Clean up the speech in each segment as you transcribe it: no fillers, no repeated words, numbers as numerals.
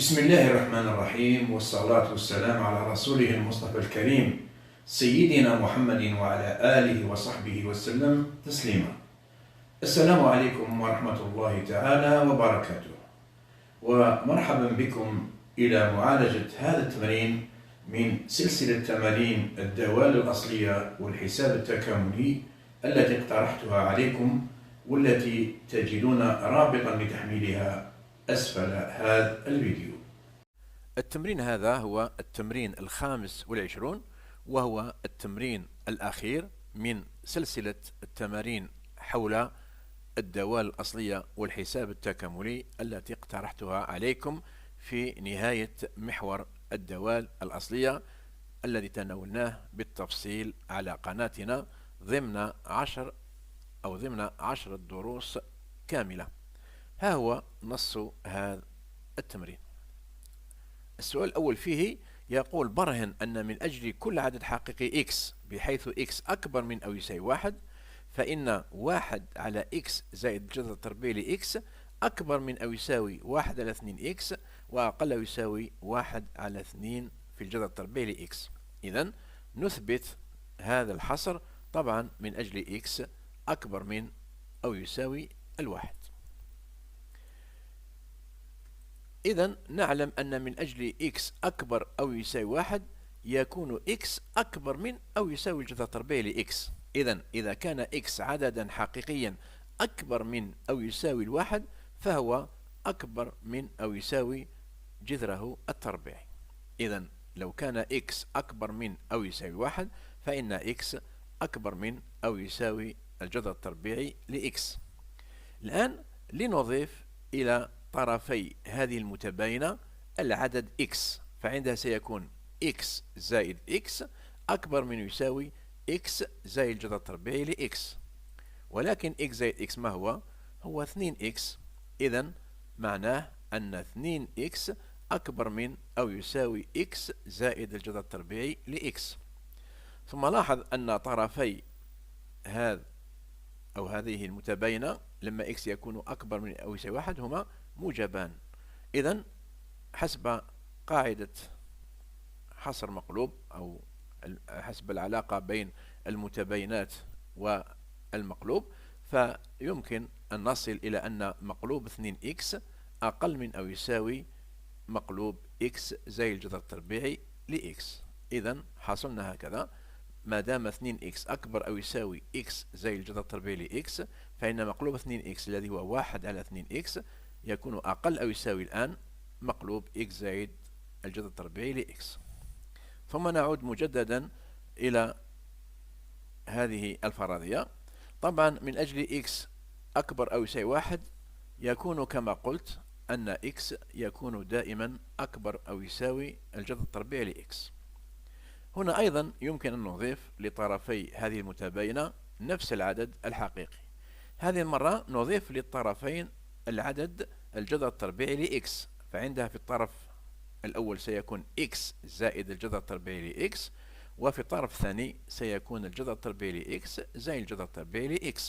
بسم الله الرحمن الرحيم، والصلاة والسلام على رسوله المصطفى الكريم سيدنا محمد وعلى آله وصحبه وسلم تسليما. السلام عليكم ورحمة الله تعالى وبركاته، ومرحبا بكم إلى معالجة هذا التمرين من سلسلة تمارين الدوال الأصلية والحساب التكاملي التي اقترحتها عليكم، والتي تجدون رابطا لتحميلها أسفل هذا الفيديو. التمرين هذا هو التمرين 25، وهو التمرين الأخير من سلسلة التمارين حول الدوال الأصلية والحساب التكاملي التي اقترحتها عليكم في نهاية محور الدوال الأصلية الذي تناولناه بالتفصيل على قناتنا ضمن 10 دروس كاملة. ها هو نص هذا التمرين. السؤال الأول فيه يقول: برهن أن من أجل كل عدد حقيقي x بحيث x أكبر من أو يساوي 1، فإن 1 على x زائد الجذر التربيعي لx أكبر من أو يساوي 1 على 2x، وأقل أو يساوي 1 على 2 في الجذر التربيعي لx. إذن نثبت هذا الحصر طبعا من أجل x أكبر من أو يساوي 1. إذن نعلم أن من أجل x أكبر أو يساوي 1 يكون x أكبر من أو يساوي الجذر التربيعي لx. إذن إذا كان x عددا حقيقيا أكبر من أو يساوي 1، فهو أكبر من أو يساوي جذره التربيعي. إذن لو كان x أكبر من أو يساوي 1، فإن x أكبر من أو يساوي الجذر التربيعي لx. الآن لنضيف إلى طرفي هذه المتباينة العدد x، فعندها سيكون x زائد x أكبر من يساوي x زائد الجذر التربيعي لx. ولكن x زائد x ما هو؟ هو 2x. إذن معناه أن 2x أكبر من أو يساوي x زائد الجذر التربيعي لx. ثم لاحظ أن طرفي هذه المتباينة لما x يكون أكبر من أو يساوي 1 هما موجبان. إذن حسب قاعدة حصر مقلوب، أو حسب العلاقة بين المتباينات والمقلوب، فيمكن أن نصل إلى أن مقلوب 2x أقل من أو يساوي مقلوب x زائد الجذر التربيعي لx. إذن حصلنا هكذا: ما دام 2x أكبر أو يساوي x زائد الجذر التربيعي لx، فإن مقلوب 2x الذي هو 1 على 2x يكون أقل أو يساوي الآن مقلوب x زائد الجذر التربيعي لx. ثم نعود مجددا إلى هذه الفرضية. طبعا من أجل x أكبر أو يساوي 1 يكون كما قلت أن x يكون دائما أكبر أو يساوي الجذر التربيعي لx. هنا أيضا يمكن أن نضيف لطرفي هذه المتباينة نفس العدد الحقيقي. هذه المرة نضيف للطرفين العدد الجذر التربيعي لx، فعندها في الطرف الأول سيكون x زائد الجذر التربيعي لx، وفي الطرف الثاني سيكون الجذر التربيعي لx زائد الجذر التربيعي لx.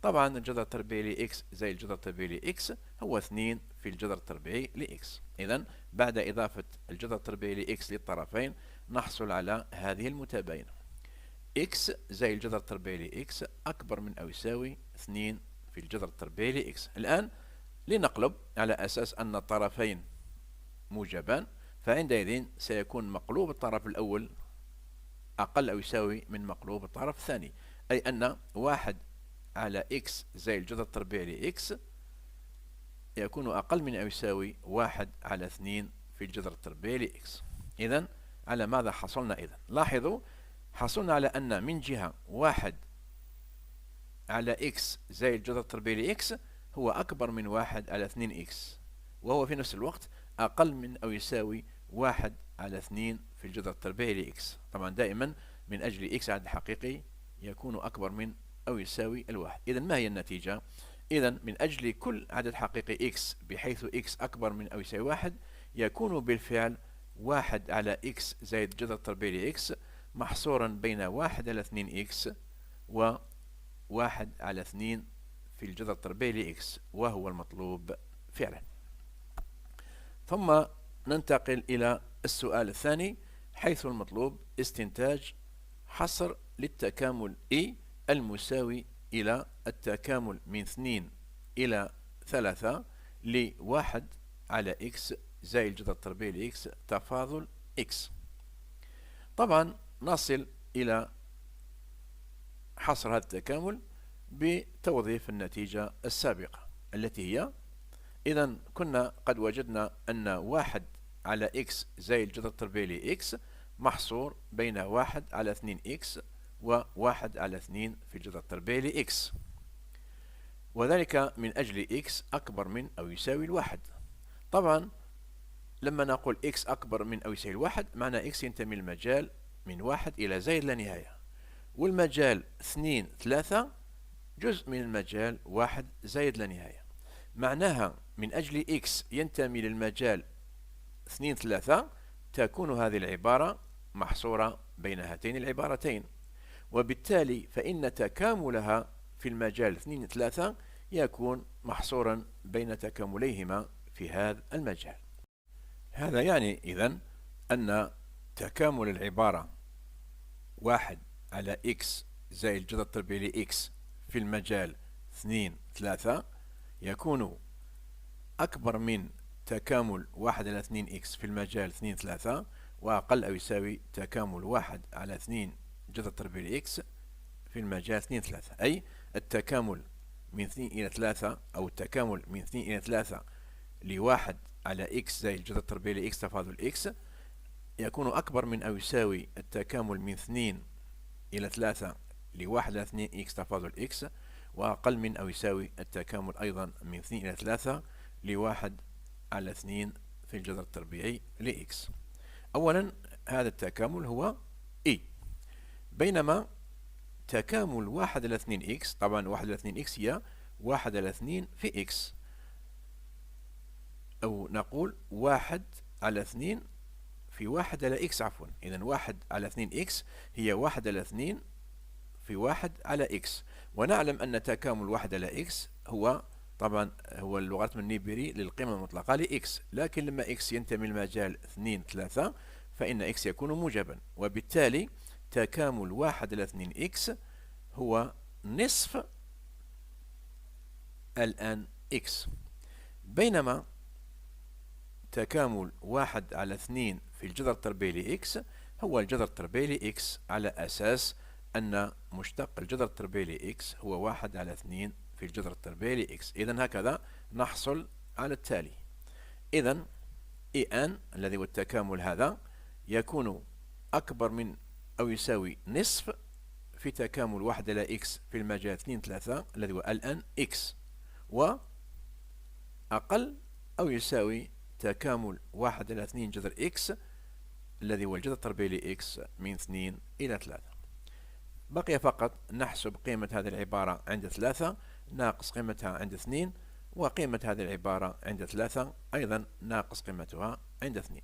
طبعا الجذر التربيعي لx زائد الجذر التربيعي لx هو 2 في الجذر التربيعي لx. إذن بعد إضافة الجذر التربيعي لx للطرفين نحصل على هذه المتباينة: x زائد الجذر التربيعي لx أكبر من أو يساوي 2 في الجذر التربيعي لx. الآن لنقلب على أساس أن الطرفين موجبان، فعندئذ سيكون مقلوب الطرف الأول أقل أو يساوي من مقلوب الطرف الثاني، أي أن 1 على x زائد الجذر التربيعي لx يكون أقل من أو يساوي 1 على 2 في الجذر التربيعي لx. إذن على ماذا حصلنا؟ إذن لاحظوا حصلنا على أن من جهة 1 على x زائد الجذر التربيعي لx هو أكبر من 1 على 2x، وهو في نفس الوقت أقل من أو يساوي 1 على 2 في الجذر التربيعي لx. طبعا دائما من أجل x عدد حقيقي يكون أكبر من أو يساوي 1. إذن ما هي النتيجة؟ إذن من أجل كل عدد حقيقي x بحيث x أكبر من أو يساوي 1 يكون بالفعل 1 على x زائد الجذر التربيعي لx محصورا بين 1 على 2x و 1 على 2 في الجذر التربيعي لx، وهو المطلوب فعلا. ثم ننتقل إلى السؤال الثاني، حيث المطلوب استنتاج حصر للتكامل E المساوي إلى التكامل من 2 إلى 3 ل1 على x زائد الجذر التربيعي لx تفاضل x. طبعا نصل إلى حصر هذا التكامل بتوظيف النتيجة السابقة التي هي، إذا كنا قد وجدنا أن 1 على x زائد الجذر التربيعي لx محصور بين 1 على 2x و1 على 2 في الجذر التربيعي لx، وذلك من أجل x أكبر من أو يساوي 1. طبعا لما نقول x أكبر من أو يساوي 1 معنى x ينتمي للمجال من 1 إلى زائد لا نهاية، والمجال 2 3 جزء من المجال 1 زائد لا نهاية. معناها من أجل x ينتمي للمجال 2 3 تكون هذه العبارة محصورة بين هاتين العبارتين، وبالتالي فإن تكاملها في المجال 2 3 يكون محصورا بين تكامليهما في هذا المجال. هذا يعني إذن أن تكامل العبارة 1 على x زائد الجذر التربيعي لx في المجال 2 3 يكون أكبر من تكامل 1 على 2x في المجال 2 3 وأقل أو يساوي تكامل 1 على 2 جذر التربيعي x في المجال 2 3. أي التكامل من 2 إلى 3 أو التكامل من 2 إلى 3 ل1 على x زائد الجذر التربيعي لx تفاضل x يكون أكبر من أو يساوي التكامل من 2 إلى 3 ل1 على 2x تفاضل x، وأقل من أو يساوي التكامل أيضا من 2 إلى 3 ل1 على 2 في الجذر التربيعي لx. أولا هذا التكامل هو E، بينما تكامل 1 على 2x، طبعا 1 على 2x هي 1 على 2 في x، أو نقول 1 على 2 في 1 على x عفوا. إذن 1 على 2x هي 1 على 2 في 1 على x، ونعلم أن تكامل 1 على x هو طبعا هو اللوغاريتم النيبيري للقيمة المطلقة لx، لكن لما x ينتمي للمجال 2 3 فإن x يكون موجبا، وبالتالي تكامل 1 على 2x هو نصف الآن x، بينما تكامل 1 على 2 في الجذر التربيعي لx هو الجذر التربيعي لx، على أساس أن مشتق الجذر التربيعي لx هو 1 على 2 في الجذر التربيعي لx. إذن هكذا نحصل على التالي. إذن ان الذي هو التكامل هذا يكون أكبر من أو يساوي نصف في تكامل 1 على x في المجال 2 3 الذي هو الآن x، وأقل أو يساوي تكامل 1 على 2 جذر x الذي هو الجذر التربيعي لx من 2 إلى 3. بقي فقط نحسب قيمة هذه العبارة عند 3 ناقص قيمتها عند 2، وقيمة هذه العبارة عند 3 أيضا ناقص قيمتها عند 2.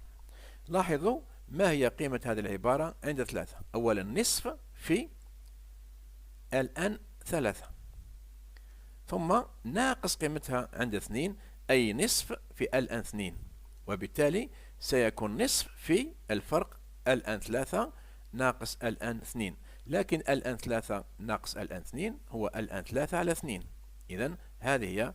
لاحظوا ما هي قيمة هذه العبارة عند 3. أولا نصف في الآن 3، ثم ناقص قيمتها عند 2 أي نصف في الآن 2، وبالتالي سيكون نصف في الفرق الآن 3 ناقص الآن 2، لكن الآن 3 ناقص الآن 2 هو الآن 3 على 2. إذن هذه هي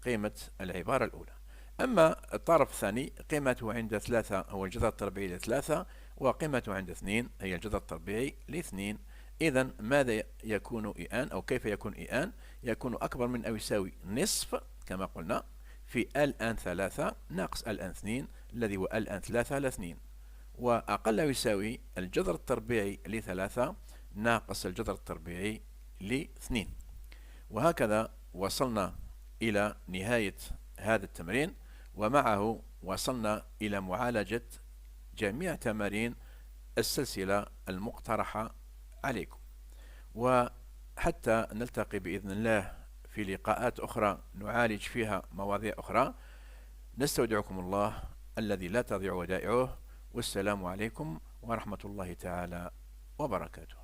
قيمة العبارة الأولى. أما الطرف الثاني قيمته عند 3 هو الجذر التربيعي ل3، وقيمته عند 2 هي الجذر التربيعي ل2. إذن ماذا يكون إيان أو كيف يكون إيان؟ يكون أكبر من أو يساوي نصف كما قلنا في الآن 3 ناقص الآن 2 الذي هو الآن 3 على 2، وأقل أو يساوي الجذر التربيعي ل3 ناقص الجذر التربيعي ل2. وهكذا وصلنا إلى نهاية هذا التمرين، ومعه وصلنا إلى معالجة جميع تمارين السلسلة المقترحة عليكم، وحتى نلتقي بإذن الله في لقاءات أخرى نعالج فيها مواضيع أخرى، نستودعكم الله الذي لا تضيع ودائعه، والسلام عليكم ورحمة الله تعالى وبركاته.